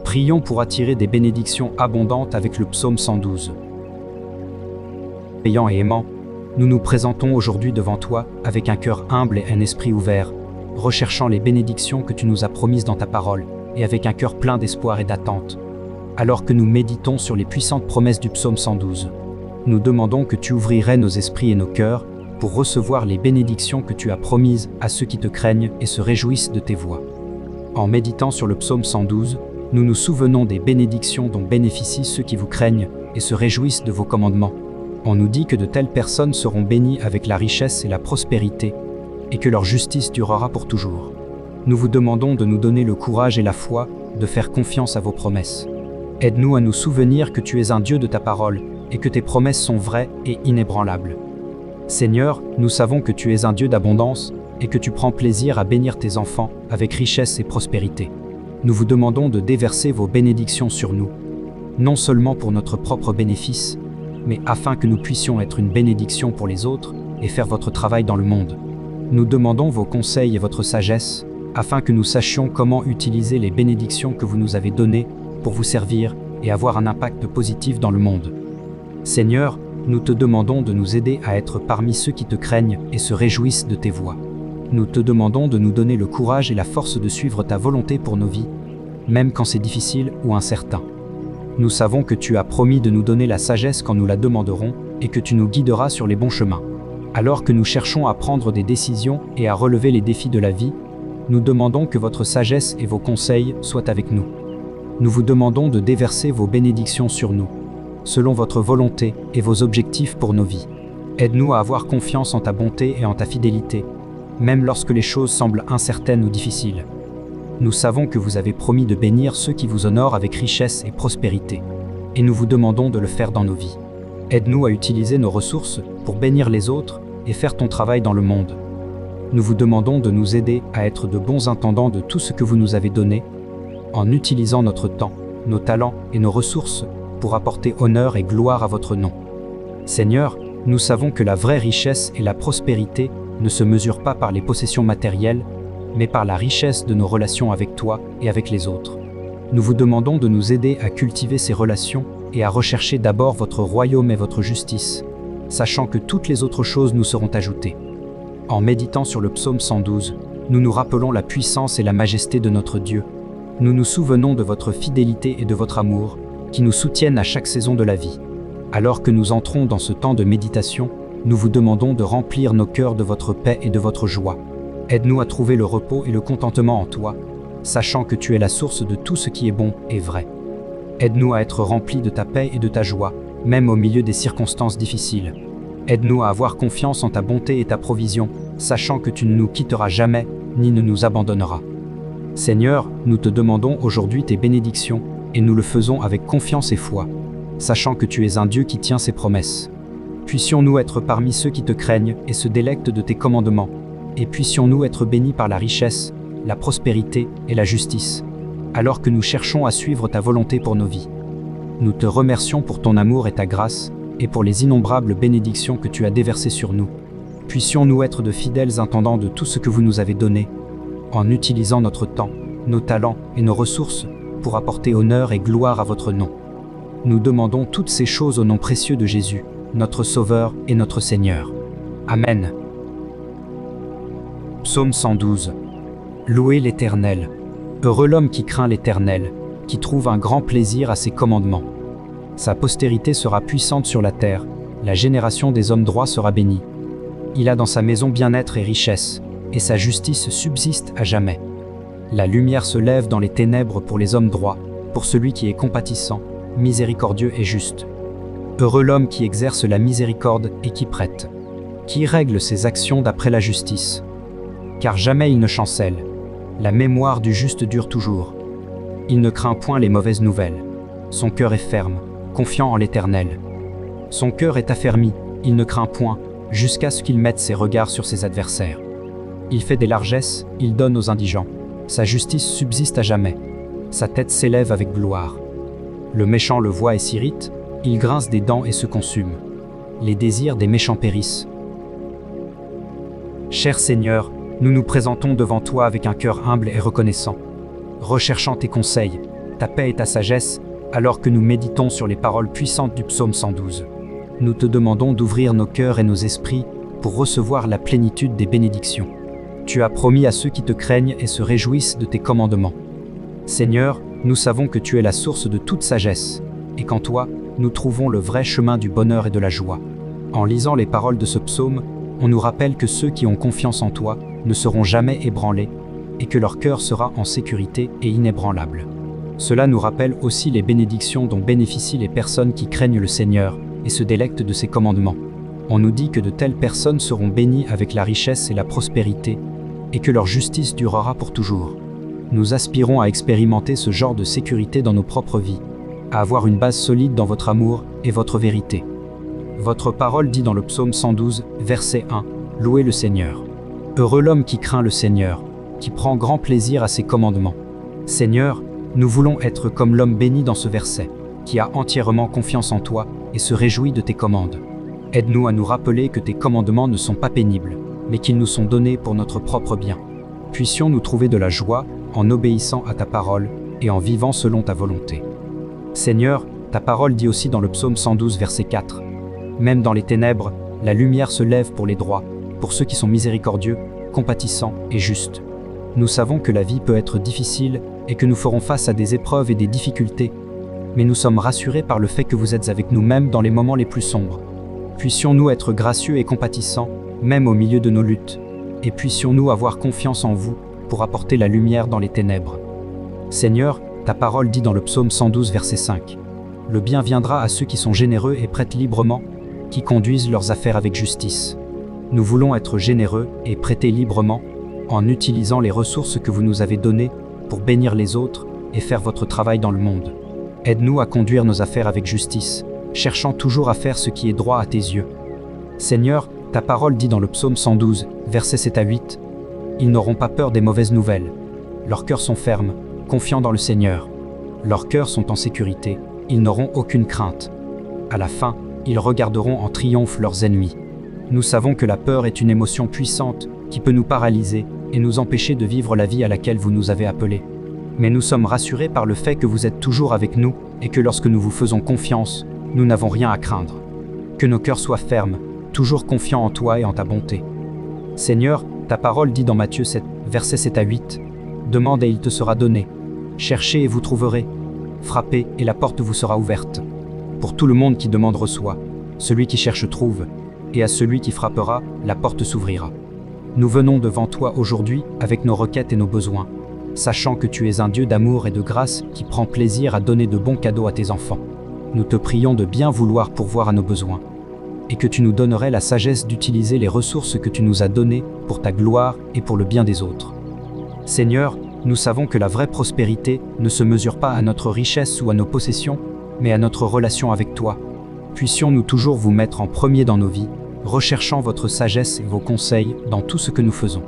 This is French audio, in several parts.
Prions pour attirer des bénédictions abondantes avec le psaume 112. Payant et aimant, nous nous présentons aujourd'hui devant toi avec un cœur humble et un esprit ouvert, recherchant les bénédictions que tu nous as promises dans ta parole et avec un cœur plein d'espoir et d'attente. Alors que nous méditons sur les puissantes promesses du psaume 112, nous demandons que tu ouvrirais nos esprits et nos cœurs pour recevoir les bénédictions que tu as promises à ceux qui te craignent et se réjouissent de tes voies. En méditant sur le psaume 112, nous nous souvenons des bénédictions dont bénéficient ceux qui vous craignent et se réjouissent de vos commandements. On nous dit que de telles personnes seront bénies avec la richesse et la prospérité, et que leur justice durera pour toujours. Nous vous demandons de nous donner le courage et la foi de faire confiance à vos promesses. Aide-nous à nous souvenir que tu es un Dieu de ta parole et que tes promesses sont vraies et inébranlables. Seigneur, nous savons que tu es un Dieu d'abondance et que tu prends plaisir à bénir tes enfants avec richesse et prospérité. Nous vous demandons de déverser vos bénédictions sur nous, non seulement pour notre propre bénéfice, mais afin que nous puissions être une bénédiction pour les autres et faire votre travail dans le monde. Nous demandons vos conseils et votre sagesse, afin que nous sachions comment utiliser les bénédictions que vous nous avez données pour vous servir et avoir un impact positif dans le monde. Seigneur, nous te demandons de nous aider à être parmi ceux qui te craignent et se réjouissent de tes voies. Nous te demandons de nous donner le courage et la force de suivre ta volonté pour nos vies, même quand c'est difficile ou incertain. Nous savons que tu as promis de nous donner la sagesse quand nous la demanderons et que tu nous guideras sur les bons chemins. Alors que nous cherchons à prendre des décisions et à relever les défis de la vie, nous demandons que votre sagesse et vos conseils soient avec nous. Nous vous demandons de déverser vos bénédictions sur nous, selon votre volonté et vos objectifs pour nos vies. Aide-nous à avoir confiance en ta bonté et en ta fidélité, même lorsque les choses semblent incertaines ou difficiles. Nous savons que vous avez promis de bénir ceux qui vous honorent avec richesse et prospérité, et nous vous demandons de le faire dans nos vies. Aide-nous à utiliser nos ressources pour bénir les autres et faire ton travail dans le monde. Nous vous demandons de nous aider à être de bons intendants de tout ce que vous nous avez donné, en utilisant notre temps, nos talents et nos ressources pour apporter honneur et gloire à votre nom. Seigneur, nous savons que la vraie richesse et la prospérité ne se mesurent pas par les possessions matérielles, mais par la richesse de nos relations avec toi et avec les autres. Nous vous demandons de nous aider à cultiver ces relations et à rechercher d'abord votre royaume et votre justice, sachant que toutes les autres choses nous seront ajoutées. En méditant sur le psaume 112, nous nous rappelons la puissance et la majesté de notre Dieu. Nous nous souvenons de votre fidélité et de votre amour, qui nous soutiennent à chaque saison de la vie. Alors que nous entrons dans ce temps de méditation, nous vous demandons de remplir nos cœurs de votre paix et de votre joie. Aide-nous à trouver le repos et le contentement en toi, sachant que tu es la source de tout ce qui est bon et vrai. Aide-nous à être remplis de ta paix et de ta joie, même au milieu des circonstances difficiles. Aide-nous à avoir confiance en ta bonté et ta provision, sachant que tu ne nous quitteras jamais, ni ne nous abandonneras. Seigneur, nous te demandons aujourd'hui tes bénédictions, et nous le faisons avec confiance et foi, sachant que tu es un Dieu qui tient ses promesses. Puissions-nous être parmi ceux qui te craignent et se délectent de tes commandements, et puissions-nous être bénis par la richesse, la prospérité et la justice, alors que nous cherchons à suivre ta volonté pour nos vies. Nous te remercions pour ton amour et ta grâce, et pour les innombrables bénédictions que tu as déversées sur nous. Puissions-nous être de fidèles intendants de tout ce que vous nous avez donné, en utilisant notre temps, nos talents et nos ressources pour apporter honneur et gloire à votre nom. Nous demandons toutes ces choses au nom précieux de Jésus, notre Sauveur et notre Seigneur. Amen. Psaume 112. Louez l'Éternel. Heureux l'homme qui craint l'Éternel, qui trouve un grand plaisir à ses commandements. Sa postérité sera puissante sur la terre, la génération des hommes droits sera bénie. Il a dans sa maison bien-être et richesse, et sa justice subsiste à jamais. La lumière se lève dans les ténèbres pour les hommes droits, pour celui qui est compatissant, miséricordieux et juste. Heureux l'homme qui exerce la miséricorde et qui prête, qui règle ses actions d'après la justice. Car jamais il ne chancelle, la mémoire du juste dure toujours. Il ne craint point les mauvaises nouvelles. Son cœur est ferme, confiant en l'Éternel. Son cœur est affermi, il ne craint point, jusqu'à ce qu'il mette ses regards sur ses adversaires. Il fait des largesses, il donne aux indigents. Sa justice subsiste à jamais. Sa tête s'élève avec gloire. Le méchant le voit et s'irrite, il grince des dents et se consume. Les désirs des méchants périssent. Cher Seigneur, nous nous présentons devant toi avec un cœur humble et reconnaissant, recherchant tes conseils, ta paix et ta sagesse, alors que nous méditons sur les paroles puissantes du psaume 112. Nous te demandons d'ouvrir nos cœurs et nos esprits pour recevoir la plénitude des bénédictions. Tu as promis à ceux qui te craignent et se réjouissent de tes commandements. Seigneur, nous savons que tu es la source de toute sagesse, et qu'en toi, nous trouvons le vrai chemin du bonheur et de la joie. En lisant les paroles de ce psaume, on nous rappelle que ceux qui ont confiance en toi ne seront jamais ébranlés, et que leur cœur sera en sécurité et inébranlable. Cela nous rappelle aussi les bénédictions dont bénéficient les personnes qui craignent le Seigneur et se délectent de ses commandements. On nous dit que de telles personnes seront bénies avec la richesse et la prospérité, et que leur justice durera pour toujours. Nous aspirons à expérimenter ce genre de sécurité dans nos propres vies, à avoir une base solide dans votre amour et votre vérité. Votre parole dit dans le psaume 112, verset 1, « Louez le Seigneur. Heureux l'homme qui craint le Seigneur, qui prend grand plaisir à ses commandements. » Seigneur, nous voulons être comme l'homme béni dans ce verset, qui a entièrement confiance en toi et se réjouit de tes commandes. Aide-nous à nous rappeler que tes commandements ne sont pas pénibles, mais qu'ils nous sont donnés pour notre propre bien. Puissions-nous trouver de la joie en obéissant à ta parole et en vivant selon ta volonté. Seigneur, ta parole dit aussi dans le psaume 112, verset 4, « Même dans les ténèbres, la lumière se lève pour les droits, pour ceux qui sont miséricordieux, compatissants et justes. » Nous savons que la vie peut être difficile et que nous ferons face à des épreuves et des difficultés, mais nous sommes rassurés par le fait que vous êtes avec nous même dans les moments les plus sombres. Puissions-nous être gracieux et compatissants, même au milieu de nos luttes, et puissions-nous avoir confiance en vous pour apporter la lumière dans les ténèbres. Seigneur, ta parole dit dans le psaume 112, verset 5, « Le bien viendra à ceux qui sont généreux et prêtent librement, qui conduisent leurs affaires avec justice. » Nous voulons être généreux et prêter librement, en utilisant les ressources que vous nous avez données pour bénir les autres et faire votre travail dans le monde. Aide-nous à conduire nos affaires avec justice, cherchant toujours à faire ce qui est droit à tes yeux. Seigneur, ta parole dit dans le psaume 112, versets 7 à 8, « Ils n'auront pas peur des mauvaises nouvelles. Leurs cœurs sont fermes, confiants dans le Seigneur. Leurs cœurs sont en sécurité, ils n'auront aucune crainte. À la fin, ils regarderont en triomphe leurs ennemis. » Nous savons que la peur est une émotion puissante qui peut nous paralyser et nous empêcher de vivre la vie à laquelle vous nous avez appelés. Mais nous sommes rassurés par le fait que vous êtes toujours avec nous et que lorsque nous vous faisons confiance, nous n'avons rien à craindre. Que nos cœurs soient fermes, toujours confiants en toi et en ta bonté. Seigneur, ta parole dit dans Matthieu 7, versets 7 à 8, « Demande et il te sera donné. Cherchez et vous trouverez. Frappez et la porte vous sera ouverte. Pour tout le monde qui demande reçoit. Celui qui cherche trouve. Et à celui qui frappera, la porte s'ouvrira. » Nous venons devant toi aujourd'hui avec nos requêtes et nos besoins, sachant que tu es un Dieu d'amour et de grâce qui prend plaisir à donner de bons cadeaux à tes enfants. Nous te prions de bien vouloir pourvoir à nos besoins, et que tu nous donnerais la sagesse d'utiliser les ressources que tu nous as données pour ta gloire et pour le bien des autres. Seigneur, nous savons que la vraie prospérité ne se mesure pas à notre richesse ou à nos possessions, mais à notre relation avec toi. Puissions-nous toujours vous mettre en premier dans nos vies, recherchant votre sagesse et vos conseils dans tout ce que nous faisons.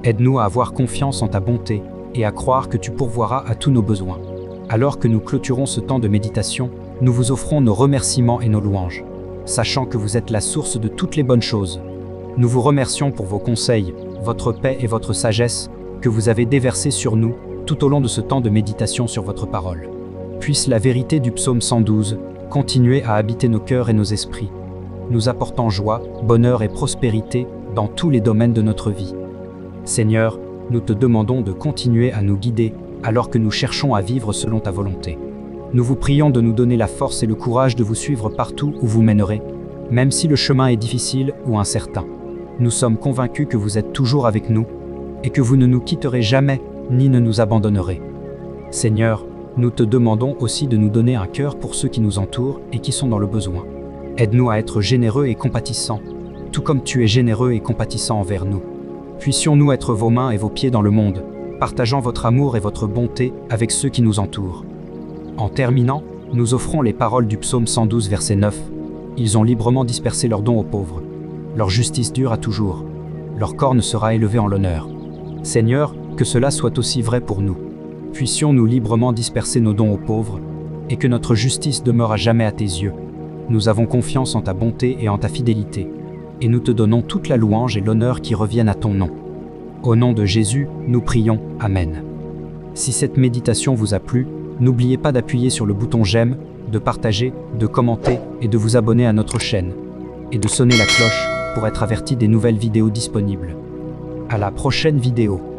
Aide-nous à avoir confiance en ta bonté et à croire que tu pourvoiras à tous nos besoins. Alors que nous clôturons ce temps de méditation, nous vous offrons nos remerciements et nos louanges, sachant que vous êtes la source de toutes les bonnes choses. Nous vous remercions pour vos conseils, votre paix et votre sagesse que vous avez déversés sur nous tout au long de ce temps de méditation sur votre parole. Puisse la vérité du psaume 112 continuer à habiter nos cœurs et nos esprits, nous apportant joie, bonheur et prospérité dans tous les domaines de notre vie. Seigneur, nous te demandons de continuer à nous guider alors que nous cherchons à vivre selon ta volonté. Nous vous prions de nous donner la force et le courage de vous suivre partout où vous mènerez, même si le chemin est difficile ou incertain. Nous sommes convaincus que vous êtes toujours avec nous et que vous ne nous quitterez jamais ni ne nous abandonnerez. Seigneur, nous te demandons aussi de nous donner un cœur pour ceux qui nous entourent et qui sont dans le besoin. Aide-nous à être généreux et compatissants, tout comme tu es généreux et compatissant envers nous. Puissions-nous être vos mains et vos pieds dans le monde, partageant votre amour et votre bonté avec ceux qui nous entourent. En terminant, nous offrons les paroles du psaume 112, verset 9. Ils ont librement dispersé leurs dons aux pauvres. Leur justice dure à toujours. Leur corne sera élevé en l'honneur. Seigneur, que cela soit aussi vrai pour nous. Puissions-nous librement disperser nos dons aux pauvres, et que notre justice demeure à jamais à tes yeux. Nous avons confiance en ta bonté et en ta fidélité, et nous te donnons toute la louange et l'honneur qui reviennent à ton nom. Au nom de Jésus, nous prions. Amen. Si cette méditation vous a plu, N'oubliez pas d'appuyer sur le bouton j'aime, de partager, de commenter et de vous abonner à notre chaîne. Et de sonner la cloche pour être averti des nouvelles vidéos disponibles. À la prochaine vidéo.